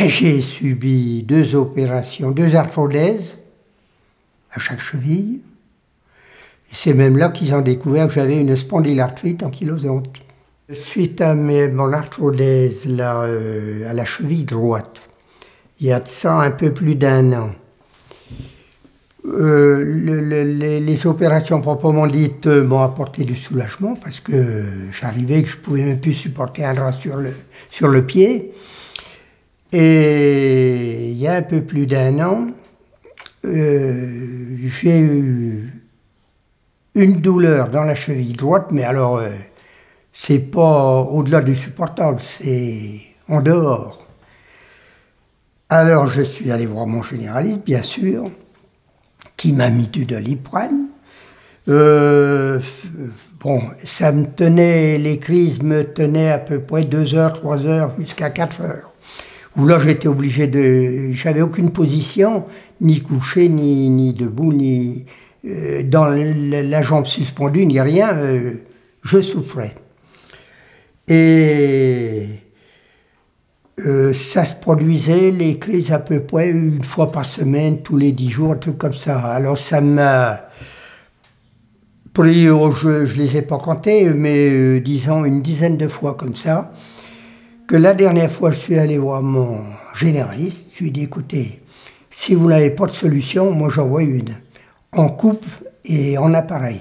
J'ai subi 2 opérations, 2 arthrodèses à chaque cheville. Et c'est même là qu'ils ont découvert que j'avais une spondylarthrite ankylosante. Suite à mon arthrodèse là, à la cheville droite, il y a de ça un peu plus d'1 an. Les opérations proprement dites m'ont apporté du soulagement parce que j'arrivais que je pouvais même plus supporter un drap sur le pied. Et il y a un peu plus d'1 an, j'ai eu une douleur dans la cheville droite, mais alors c'est pas au-delà du supportable, c'est en dehors. Alors je suis allé voir mon généraliste, bien sûr, qui m'a mis du Doliprane. Bon, ça me tenait, les crises me tenaient à peu près 2 heures, 3 heures, jusqu'à 4 heures. Où là j'étais obligé de... J'avais aucune position, ni couché, ni debout, ni dans la jambe suspendue, ni rien. Je souffrais. Et ça se produisait, les crises à peu près 1 fois par semaine, tous les 10 jours, un truc comme ça. Alors ça m'a pris, je les ai pas comptés, mais disons une dizaine de fois comme ça. Que la dernière fois, je suis allé voir mon généraliste, je lui ai dit, écoutez, si vous n'avez pas de solution, moi j'en vois une, en coupe et en appareil.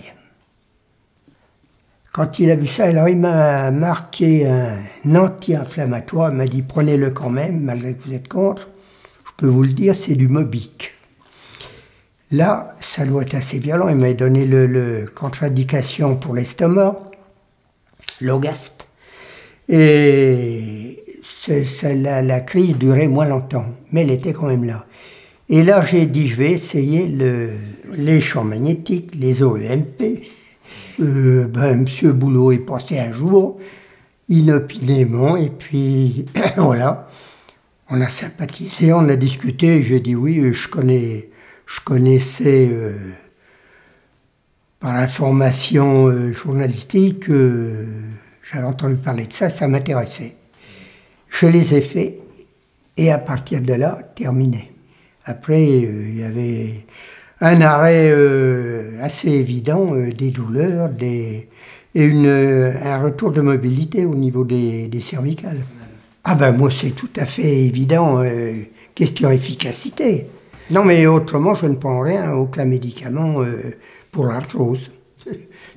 Quand il a vu ça, alors il m'a marqué un anti-inflammatoire, il m'a dit, prenez-le quand même, malgré que vous êtes contre. Je peux vous le dire, c'est du Mobic. Là, ça doit être assez violent, il m'a donné le contre-indication pour l'estomac, Logast. Et la crise durait moins longtemps, mais elle était quand même là. Et là, j'ai dit, je vais essayer les champs magnétiques, les OEMP. Monsieur Boulot est passé un jour, inopinément, et puis voilà. On a sympathisé, on a discuté, j'ai dit oui, je connaissais par information journalistique, j'avais entendu parler de ça, ça m'intéressait. Je les ai faits, et à partir de là, terminé. Après, il y avait un arrêt assez évident, des douleurs, et un retour de mobilité au niveau des cervicales. Ah ben moi, c'est tout à fait évident, question efficacité. Non mais autrement, je ne prends rien, aucun médicament pour l'arthrose.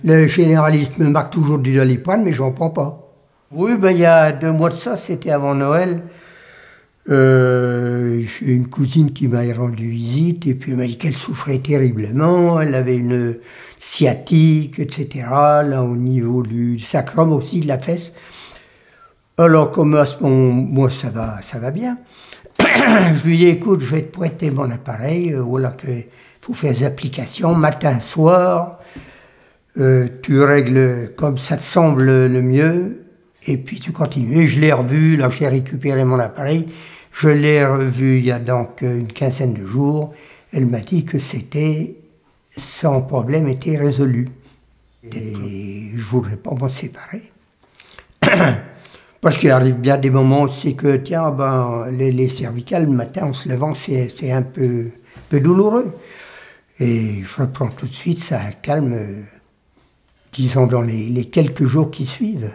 Le généraliste me marque toujours du Doliprane, mais j'en prends pas. Oui, ben il y a 2 mois de ça, c'était avant Noël. J'ai une cousine qui m'a rendu visite, et puis elle m'a dit qu'elle souffrait terriblement, elle avait une sciatique, etc., là au niveau du sacrum aussi, de la fesse. Alors comme à ce moment, moi ça va bien. Je lui dis, écoute, je vais te prêter mon appareil, voilà qu'il faut faire des applications, matin, soir. Tu règles comme ça te semble le mieux, et puis tu continues. Et je l'ai revu, là j'ai récupéré mon appareil, je l'ai revu il y a donc une quinzaine de jours. Elle m'a dit que c'était, son problème était résolu. Et je voudrais pas m'en séparer. Parce qu'il arrive bien des moments aussi que, tiens, ben, les cervicales, le matin en se levant, c'est un peu douloureux. Et je reprends tout de suite, ça calme, disons, dans les quelques jours qui suivent.